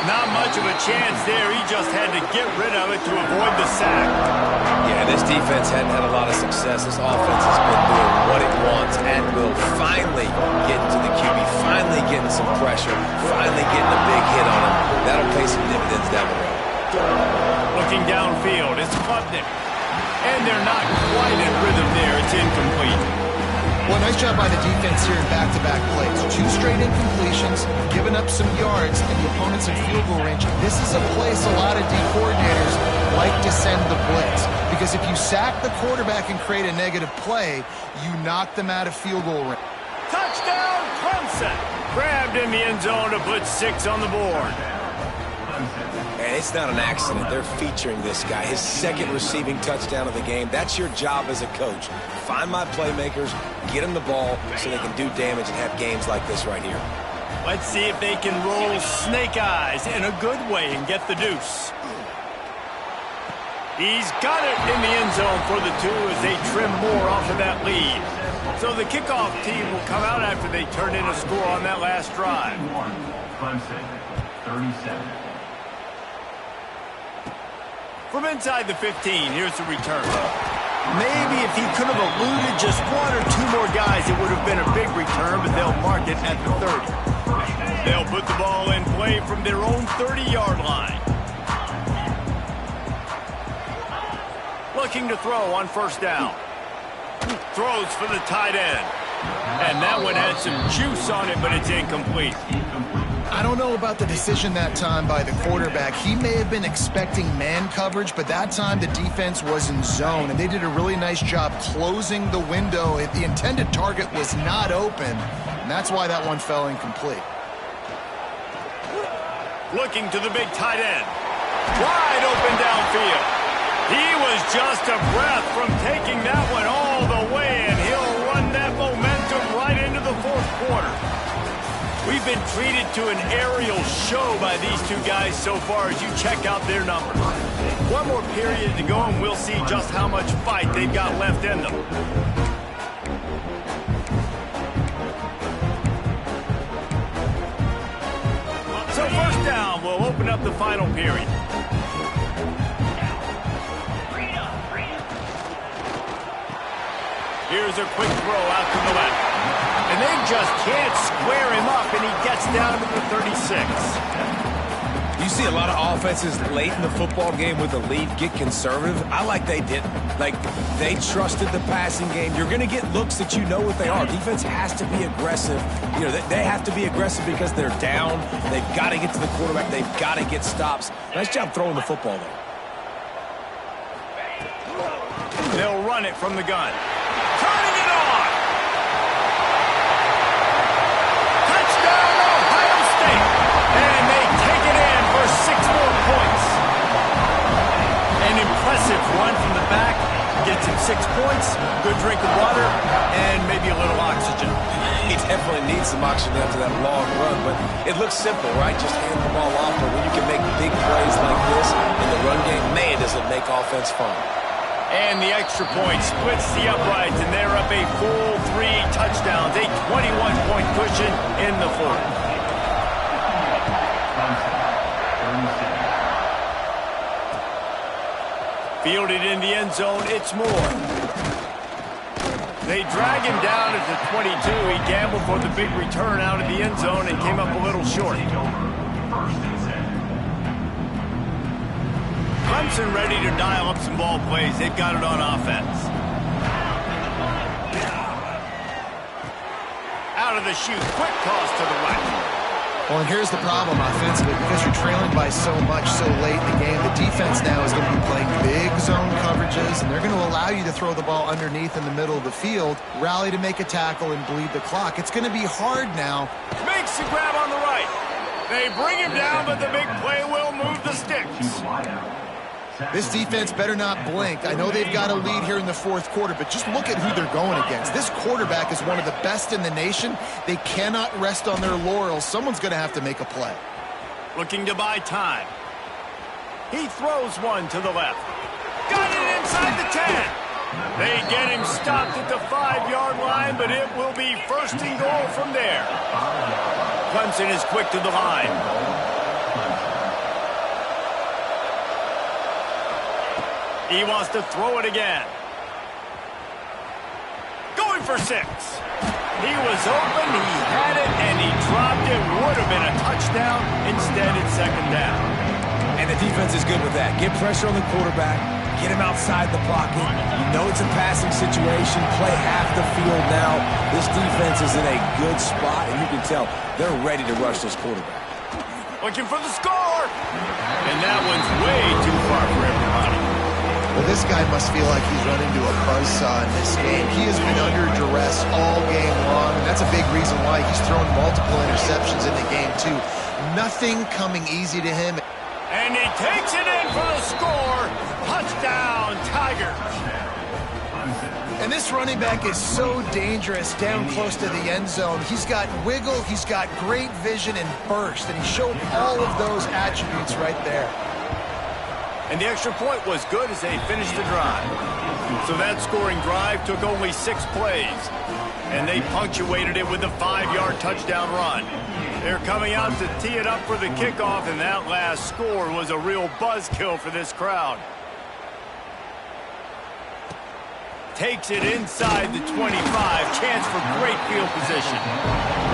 Not much of a chance there. He just had to get rid of it to avoid the sack. Yeah, this defense hadn't had a lot of success. This offense has been doing what it wants and will finally get into the QB, finally getting some pressure, finally getting a big hit on him. That'll pay some dividends down the road. Looking downfield, it's Klubnik. And they're not quite in rhythm there. It's incomplete. Well, nice job by the defense here in back-to-back plays. 2 straight incompletions, giving up some yards, and the opponent's in field goal range. This is a place a lot of D coordinators like to send the blitz, because if you sack the quarterback and create a negative play, you knock them out of field goal range. Touchdown, Clemson! Grabbed in the end zone to put 6 on the board. And it's not an accident. They're featuring this guy. His 2nd receiving touchdown of the game. That's your job as a coach. Find my playmakers, get them the ball so they can do damage and have games like this right here. Let's see if they can roll snake eyes in a good way and get the deuce. He's got it in the end zone for the 2 as they trim more off of that lead. So the kickoff team will come out after they turn in a score on that last drive. Clemson, 37. From inside the 15, here's the return. Maybe if he could have eluded just 1 or 2 more guys, it would have been a big return, but they'll mark it at the 30. They'll put the ball in play from their own 30-yard line. Looking to throw on 1st down. Throws for the tight end. And that one had some juice on it, but it's incomplete. I don't know about the decision that time by the quarterback. He may have been expecting man coverage, but that time the defense was in zone, and they did a really nice job closing the window. The intended target was not open, and that's why that one fell incomplete. Looking to the big tight end. Wide open downfield. He was just a breath from taking that one all the way, and he'll run that momentum right into the fourth quarter. We've been treated to an aerial show by these two guys so far as you check out their numbers. One more period to go, and we'll see just how much fight they've got left in them. So first down, we'll open up the final period. Here's a quick throw out to the left. And they just can't square him up, and he gets down to the 36. You see a lot of offenses late in the football game with a lead get conservative. I like they didn't. Like, they trusted the passing game. You're going to get looks that you know what they are. Defense has to be aggressive. You know, they have to be aggressive because they're down. They've got to get to the quarterback. They've got to get stops. Nice job throwing the football there. They'll run it from the gun. Turning it on. Touchdown, Ohio State. And they take it in for 6 more points. An impressive run from the back. Gets him 6 points, good drink of water, and maybe a little oxygen. He definitely needs some oxygen after that long run, but it looks simple, right? Just hand the ball off, but when you can make big plays like this in the run game, man, does it make offense fun. And the extra point splits the uprights, and they're up a full 3 touchdowns, a 21-point cushion in the fourth. Fielded in the end zone, it's Moore. They drag him down at the 22. He gambled for the big return out of the end zone and came up a little short. Clemson ready to dial up some ball plays. They've got it on offense. Out of the chute, quick toss to the right. Well, and here's the problem offensively. Because you're trailing by so much so late in the game, the defense now is going to be playing big zone coverages, and they're going to allow you to throw the ball underneath in the middle of the field, rally to make a tackle, and bleed the clock. It's going to be hard now. Makes the grab on the right. They bring him down, but the big play will move the sticks. This defense better not blink. I know they've got a lead here in the fourth quarter, but just look at who they're going against. This quarterback is one of the best in the nation. They cannot rest on their laurels. Someone's going to have to make a play. Looking to buy time. He throws one to the left. Got it inside the 10. They get him stopped at the 5-yard line, but it will be first and goal from there. Clemson is quick to the line. He wants to throw it again. Going for 6. He was open, he had it, and he dropped it. Would have been a touchdown. Instead, it's second down. And the defense is good with that. Get pressure on the quarterback. Get him outside the pocket. You know it's a passing situation. Play half the field now. This defense is in a good spot, and you can tell they're ready to rush this quarterback. Looking for the score. And that one's way too far for everybody. Well, this guy must feel like he's run into a buzzsaw in this game. He has been under duress all game long, and that's a big reason why he's thrown multiple interceptions in the game, too. Nothing coming easy to him. And he takes it in for the score. Touchdown, Tigers. And this running back is so dangerous down close to the end zone. He's got wiggle, he's got great vision and burst, and he showed all of those attributes right there. And the extra point was good as they finished the drive. So that scoring drive took only 6 plays. And they punctuated it with a 5-yard touchdown run. They're coming out to tee it up for the kickoff, and that last score was a real buzzkill for this crowd. Takes it inside the 25. Chance for great field position.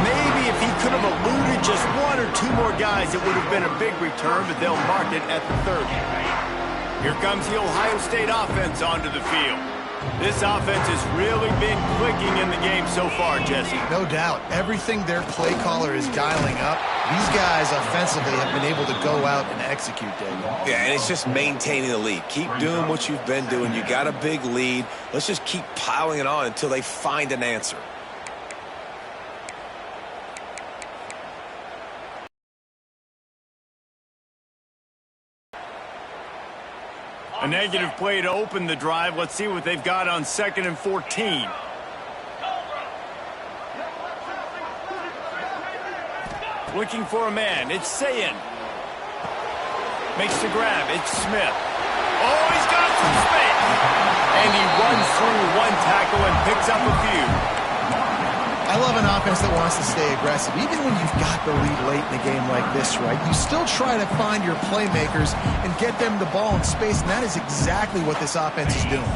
Maybe if he could have eluded just 1 or 2 more guys, it would have been a big return, but they'll mark it at the 30. Here comes the Ohio State offense onto the field. This offense has really been clicking in the game so far, Jesse. No doubt. Everything their play caller is dialing up, these guys offensively have been able to go out and execute, David. Yeah, and it's just maintaining the lead. Keep doing what you've been doing. You got a big lead. Let's just keep piling it on until they find an answer. A negative play to open the drive. Let's see what they've got on 2nd and 14. Looking for a man. It's Sayin. Makes the grab. It's Smith. Oh, he's got some space. And he runs through one tackle and picks up a few. I love an offense that wants to stay aggressive. Even when you've got the lead late in a game like this, right, you still try to find your playmakers and get them the ball in space, and that is exactly what this offense is doing.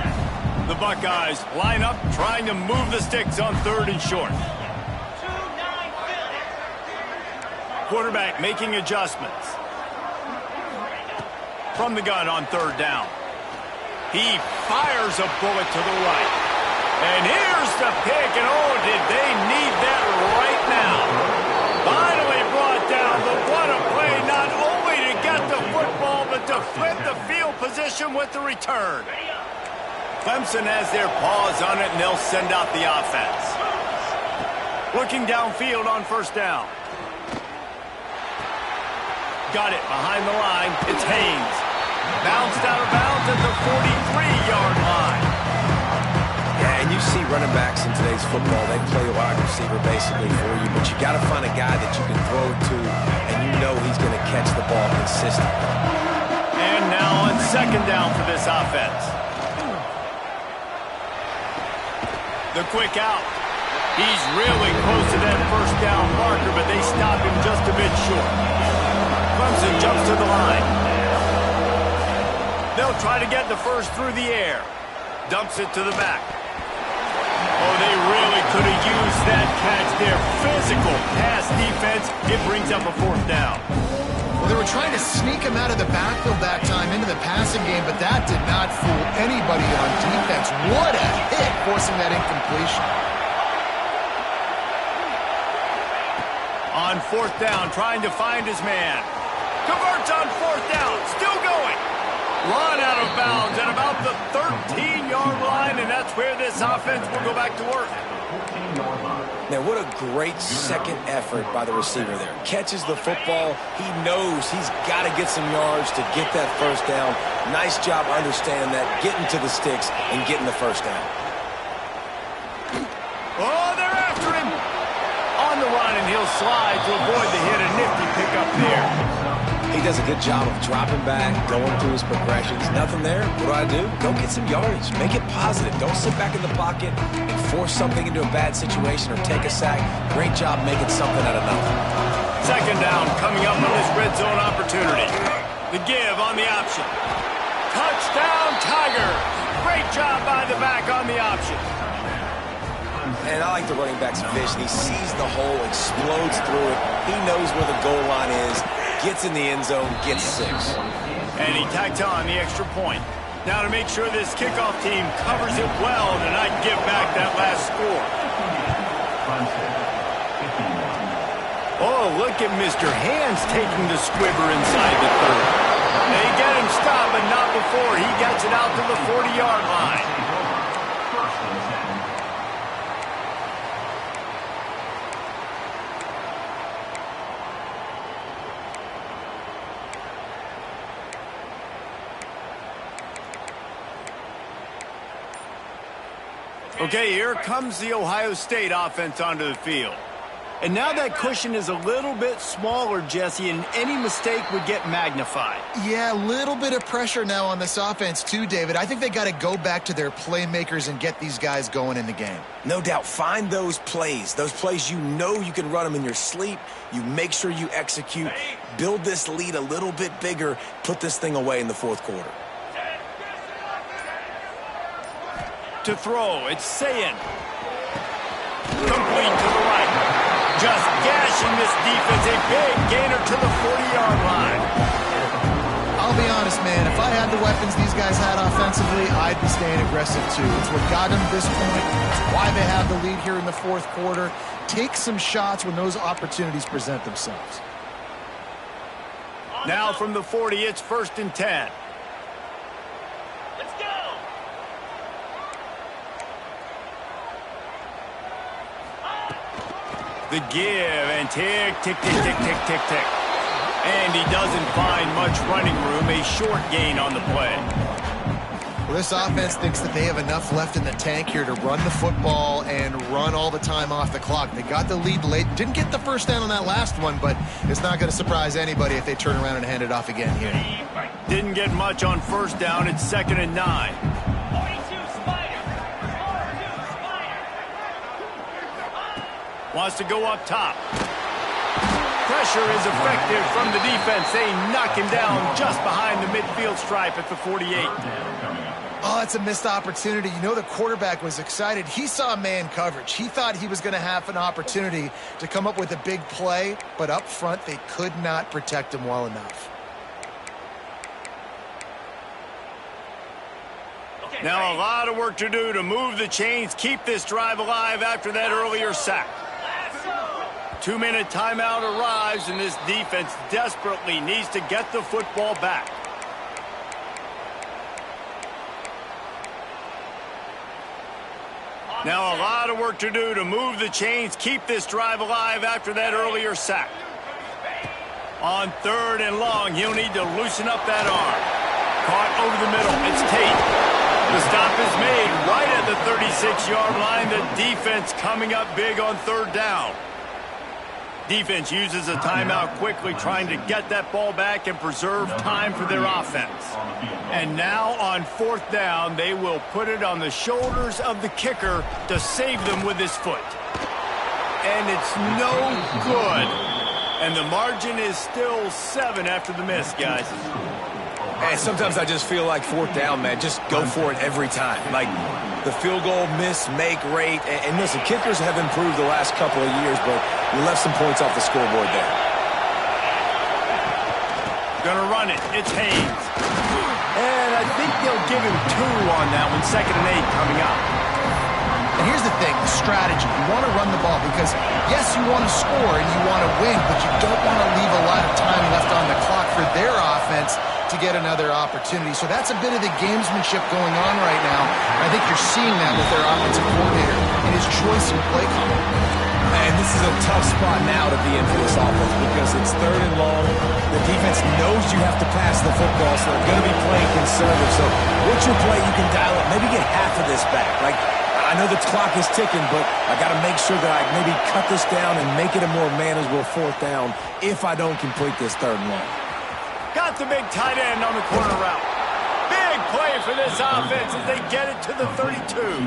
The Buckeyes line up, trying to move the sticks on 3rd and short. Quarterback making adjustments. From the gun on 3rd down. He fires a bullet to the right. And here's the pick, and oh, did they need that right now. Finally brought down, but what a play, not only to get the football, but to flip the field position with the return. Clemson has their paws on it, and they'll send out the offense. Looking downfield on 1st down. Got it behind the line. It's Haynes. Bounced out of bounds at the 43-yard line. Yeah, and you see running backs in today's football, they play wide receiver basically for you, but you got to find a guy that you can throw it to, and you know he's going to catch the ball consistently. And now on 2nd down for this offense. The quick out. He's really close to that 1st down marker, but they stop him just a bit short. Clemson jumps to the line. They'll try to get the first through the air. Dumps it to the back. Oh, they really could have used that catch there. Physical pass defense. It brings up a 4th down. Well, they were trying to sneak him out of the backfield that time into the passing game, but that did not fool anybody on defense. What a hit, forcing that incompletion. On 4th down, trying to find his man. Converts on 4th down. Still going. Run out of bounds at about the 13-yard line, and that's where this offense will go back to work. Now, what a great second effort by the receiver there. Catches the football. He knows he's got to get some yards to get that 1st down. Nice job understanding that, getting to the sticks and getting the 1st down. Oh, they're after him. On the run, and he'll slide to avoid the hit. A nifty pickup there. He does a good job of dropping back, going through his progressions. Nothing there. What do? Go get some yardage. Make it positive. Don't sit back in the pocket and force something into a bad situation or take a sack. Great job making something out of nothing. 2nd down coming up on this red zone opportunity. The give on the option. Touchdown, Tigers. Great job by the back on the option. And I like the running back's vision. He sees the hole, explodes through it. He knows where the goal line is. Gets in the end zone, gets 6. And he tacked on the extra point. Now to make sure this kickoff team covers it well and not give back that last score. Oh, look at Mr. Hands taking the squibber inside the 3rd. They get him stopped, but not before he gets it out to the 40-yard line. Okay, here comes the Ohio State offense onto the field. And now that cushion is a little bit smaller, Jesse, and any mistake would get magnified. Yeah, a little bit of pressure now on this offense too, David. I think they got to go back to their playmakers and get these guys going in the game. No doubt. Find those plays you know you can run them in your sleep. You make sure you execute. Build this lead a little bit bigger. Put this thing away in the 4th quarter. To throw, it's Sayin. Complete to the right. Just gashing this defense. A big gainer to the 40-yard line. I'll be honest, man. If I had the weapons these guys had offensively, I'd be staying aggressive too. It's what got them to this point. It's why they have the lead here in the fourth quarter. Take some shots when those opportunities present themselves. Now from the 40, it's 1st and 10. Let's go. The give and tick, tick, tick, tick, tick, tick, tick. And he doesn't find much running room. A short gain on the play. Well, this offense thinks that they have enough left in the tank here to run the football and run all the time off the clock. They got the lead late. Didn't get the first down on that last one, but it's not going to surprise anybody if they turn around and hand it off again here. Didn't get much on first down. It's 2nd and 9. 42 Spider. 42 Spider. Wants to go up top. Pressure is effective from the defense. They knock him down just behind the midfield stripe at the 48. Oh, that's a missed opportunity. You know, the quarterback was excited. He saw man coverage. He thought he was going to have an opportunity to come up with a big play, but up front, they could not protect him well enough. Now a lot of work to do to move the chains, keep this drive alive after that earlier sack. 2-minute timeout arrives, and this defense desperately needs to get the football back. Now a lot of work to do to move the chains, keep this drive alive after that earlier sack. On 3rd and long, he'll need to loosen up that arm. Caught over the middle. It's Tate. The stop is made right at the 36-yard line. The defense coming up big on 3rd down. Defense uses a timeout quickly, trying to get that ball back and preserve time for their offense. And now on 4th down, they will put it on the shoulders of the kicker to save them with his foot. And it's no good. And the margin is still 7 after the miss, guys. And sometimes I just feel like 4th down, man, just go for it every time. Like the field goal miss, make rate. And listen, kickers have improved the last couple of years, but we left some points off the scoreboard there. Gonna run it. It's Haynes. And I think they'll give him 2 on that one. 2nd and 8 coming up. And here's the thing, the strategy. You want to run the ball because, yes, you want to score and you want to win, but you don't want to leave a lot of time left on the clock for their offense to get another opportunity. So that's a bit of the gamesmanship going on right now. I think you're seeing that with their offensive coordinator and his choice in play calling. And this is a tough spot now to be in for this offense because it's 3rd and long. The defense knows you have to pass the football, so they're going to be playing conservative. So what's your play? You can dial up, maybe get half of this back. Like, I know the clock is ticking, but I got to make sure that I maybe cut this down and make it a more manageable 4th down if I don't complete this 3rd and long. Got the big tight end on the corner route. Big play for this offense as they get it to the 32.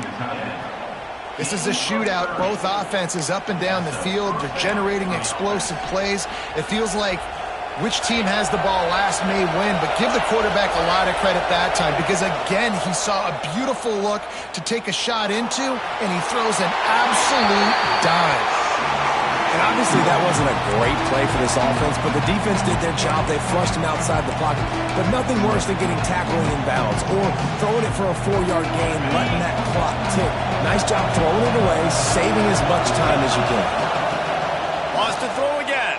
This is a shootout. Both offenses up and down the field. They're generating explosive plays. It feels like which team has the ball last may win, but give the quarterback a lot of credit that time because, again, he saw a beautiful look to take a shot into, and he throws an absolute dive. And obviously that wasn't a great play for this offense, but the defense did their job. They flushed him outside the pocket. But nothing worse than getting tackling in bounds or throwing it for a 4-yard gain, letting that clock tick. Nice job throwing it away, saving as much time as you can. Wants to throw again.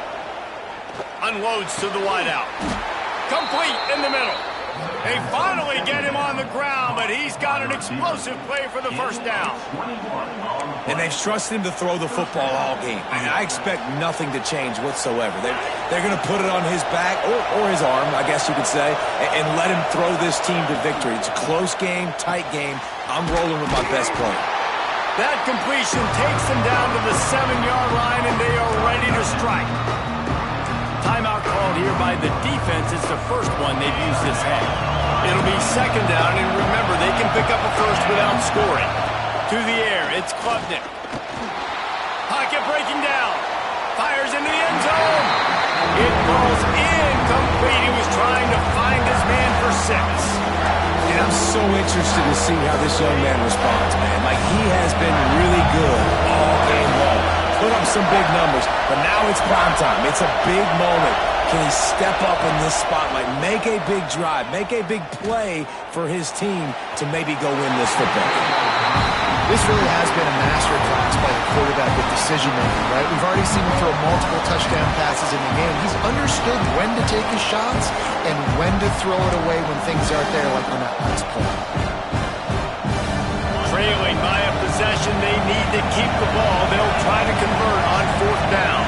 Unloads to the wideout. Complete in the middle. They finally get him on the ground, but he's got an explosive play for the 1st down. And they've trusted him to throw the football all game. And I expect nothing to change whatsoever. They're going to put it on his back, or his arm, I guess you could say, and let him throw this team to victory. It's a close game, tight game. I'm rolling with my best player. That completion takes them down to the 7-yard line, and they are ready to strike. Timeout called here by the defense. It's the first one they've used this half. It'll be 2nd down, and remember, they can pick up a first without scoring. To the air, it's Klubnik. Pocket breaking down. Fires into the end zone. It falls incomplete. He was trying to find his man for 6. And I'm so interested to see how this young man responds, man. Like, he has been really good all game long. Put up some big numbers, but now it's prime time. It's a big moment. Can he step up in this spotlight, make a big drive, make a big play for his team to maybe go win this football game? This really has been a masterclass by the quarterback with decision-making, right? We've already seen him throw multiple touchdown passes in the game. He's understood when to take his shots and when to throw it away when things aren't there, like on that last play. Trailing by a possession, they need to keep the ball. They'll try to convert on 4th down.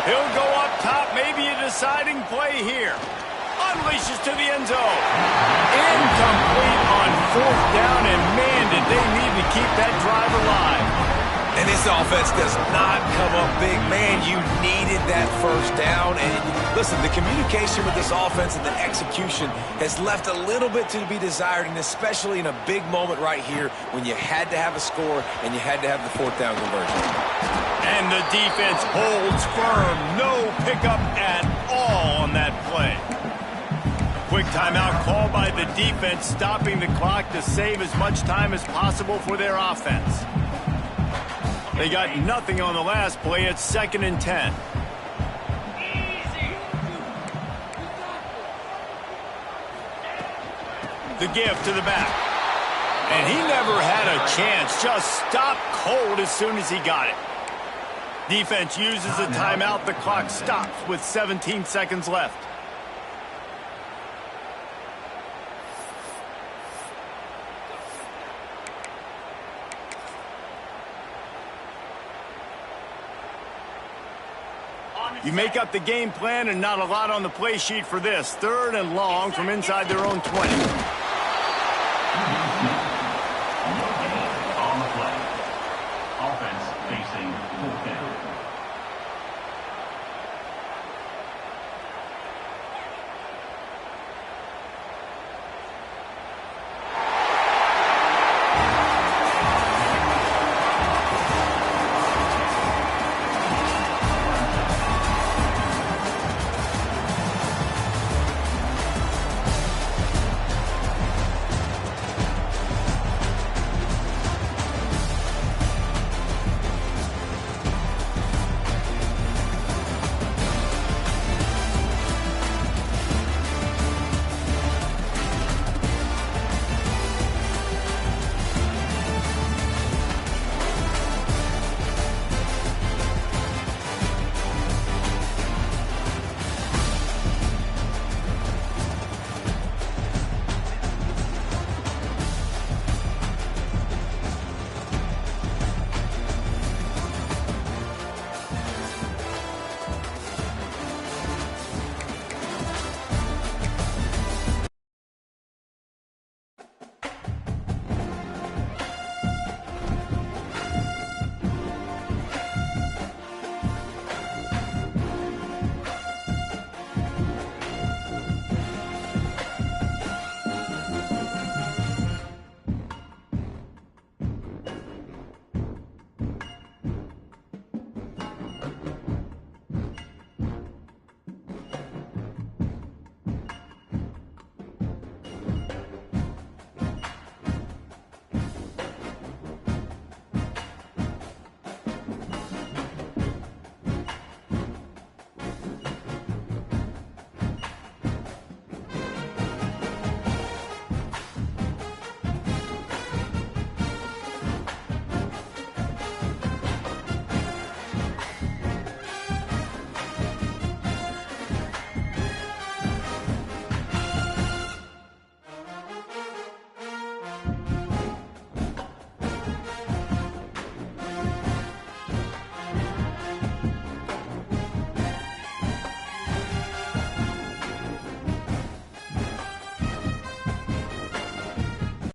He'll go up top, maybe a deciding play here. Unleashes to the end zone. Incomplete on 4th down, and man, did they need to keep that drive alive. And this offense does not come up big. Man, you needed that 1st down. And listen, the communication with this offense and the execution has left a little bit to be desired, and especially in a big moment right here when you had to have a score and you had to have the 4th down conversion. And the defense holds firm. No pickup at all on that play. Quick timeout called by the defense, stopping the clock to save as much time as possible for their offense. They got nothing on the last play. It's 2nd and 10. The give to the back. And he never had a chance. Just stopped cold as soon as he got it. Defense uses a timeout. The clock stops with 17 seconds left. You make up the game plan and not a lot on the play sheet for this. 3rd and long from inside their own 20.